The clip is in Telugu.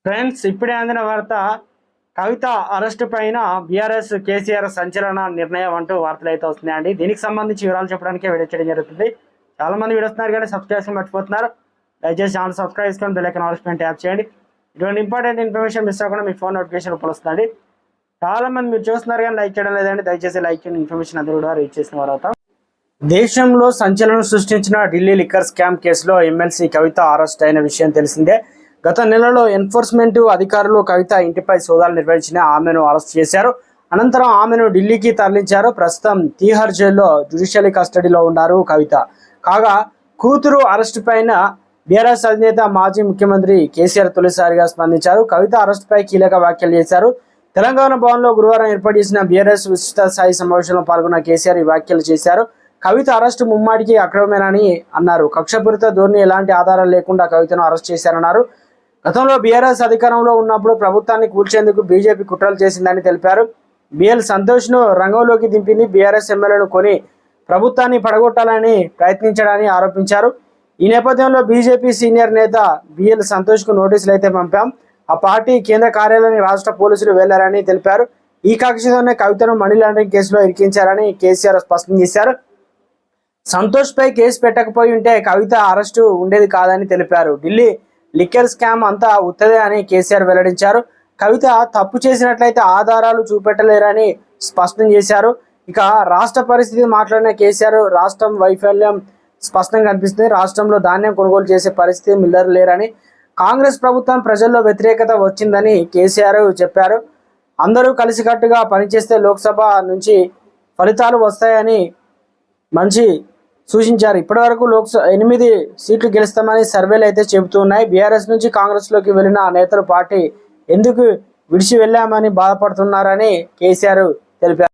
ఫ్రెండ్స్, ఇప్పుడే అందిన వార్త. కవిత అరెస్టు పైన బీఆర్ఎస్ కేసీఆర్ సంచలన నిర్ణయం అంటూ వార్తలు అయితే వస్తున్నాయండి. దీనికి సంబంధించి వివరాలు చెప్పడానికి వీడియో చేయడం జరుగుతుంది. చాలా మంది వీడియోస్తున్నారు కానీ సబ్స్క్రైబ్ మర్చిపోతున్నారు. దయచేసి ఛానల్ సబ్స్క్రైబ్ చేసుకొని బెల్ ఐకాన్ ఆల్ ట్యాప్ చేయండి. ఇటువంటి ఇంపార్టెంట్ ఇన్ఫర్మేషన్ మిస్ అవ్వకుండా మీ ఫోన్ నోటిఫికేషన్ వస్తుందండి. చాలా మంది మీరు చూస్తున్నారు కానీ లైక్ చేయడం లేదండి. దయచేసి లైక్ చేయండి. ఇన్ఫర్మేషన్ అందరూ కూడా రీచ్ చేసిన వారు. దేశంలో సంచలనం సృష్టించిన ఢిల్లీ లిక్కర్ స్కామ్ కేసులో ఎమ్మెల్సీ కవిత అరెస్ట్ అయిన విషయం తెలిసిందే. గత నెలలో ఎన్ఫోర్స్మెంట్ అధికారులు కవిత ఇంటిపై సోదాలు నిర్వహించిన ఆమెను అరెస్ట్ చేశారు. అనంతరం ఆమెను ఢిల్లీకి తరలించారు. ప్రస్తుతం తీహార్ జైల్లో జ్యుడిషియల్ కస్టడీలో ఉన్నారు కవిత. కాగా కూతురు అరెస్టు పైన బీఆర్ఎస్ అధినేత మాజీ ముఖ్యమంత్రి కేసీఆర్ తొలిసారిగా స్పందించారు. కవిత అరెస్టుపై కీలక వ్యాఖ్యలు చేశారు. తెలంగాణ భవన్లో గురువారం ఏర్పాటు చేసిన బీఆర్ఎస్ విస్తృత స్థాయి సమావేశంలో పాల్గొన్న కేసీఆర్ ఈ వ్యాఖ్యలు చేశారు. కవిత అరెస్టు ముమ్మాటికి అక్రమమేనని అన్నారు. కక్షపూరిత ధోరణి, ఎలాంటి ఆధారాలు లేకుండా కవితను అరెస్ట్ చేశారన్నారు. గతంలో బీఆర్ఎస్ అధికారంలో ఉన్నప్పుడు ప్రభుత్వాన్ని కూల్చేందుకు బీజేపీ కుట్రలు చేసిందని తెలిపారు. బిఎల్ సంతోష్ను రంగంలోకి దింపింది బీఆర్ఎస్ ఎమ్మెల్యేను కొని ప్రభుత్వాన్ని పడగొట్టాలని ప్రయత్నించడాన్ని ఆరోపించారు. ఈ నేపథ్యంలో బీజేపీ సీనియర్ నేత బిఎల్ సంతోష్కు నోటీసులు అయితే పంపాం. ఆ పార్టీ కేంద్ర కార్యాలయానికి రాష్ట్ర పోలీసులు వెళ్లారని తెలిపారు. ఈ కక్షతోనే కవితను మనీ లాండరింగ్ కేసులో ఇరికించారని కేసీఆర్ స్పష్టం చేశారు. సంతోష్ పై కేసు పెట్టకపోయి ఉంటే కవిత అరెస్టు ఉండేది కాదని తెలిపారు. ఢిల్లీ లిక్కర్ స్కామ్ అంతా ఉత్తదే అని కేసీఆర్ వెల్లడించారు. కవిత తప్పు చేసినట్లయితే ఆధారాలు చూపెట్టలేరని స్పష్టం చేశారు. ఇక రాష్ట్ర పరిస్థితి మాట్లాడిన కేసీఆర్, రాష్ట్రం వైఫల్యం స్పష్టంగా కనిపిస్తుంది. రాష్ట్రంలో ధాన్యం కొనుగోలు చేసే పరిస్థితి మిల్లర్ లేరని, కాంగ్రెస్ ప్రభుత్వం ప్రజల్లో వ్యతిరేకత వచ్చిందని కేసీఆర్ చెప్పారు. అందరూ కలిసికట్టుగా పనిచేస్తే లోక్సభ నుంచి ఫలితాలు వస్తాయని మంచి సూచించారు. ఇప్పటి వరకు 8 సీట్లు గెలుస్తామని సర్వేలు అయితే చెబుతూ ఉన్నాయి. బీఆర్ఎస్ నుంచి కాంగ్రెస్లోకి వెళ్ళిన నేతలు పార్టీ ఎందుకు విడిచి వెళ్ళామని బాధపడుతున్నారని కేసీఆర్ తెలిపారు.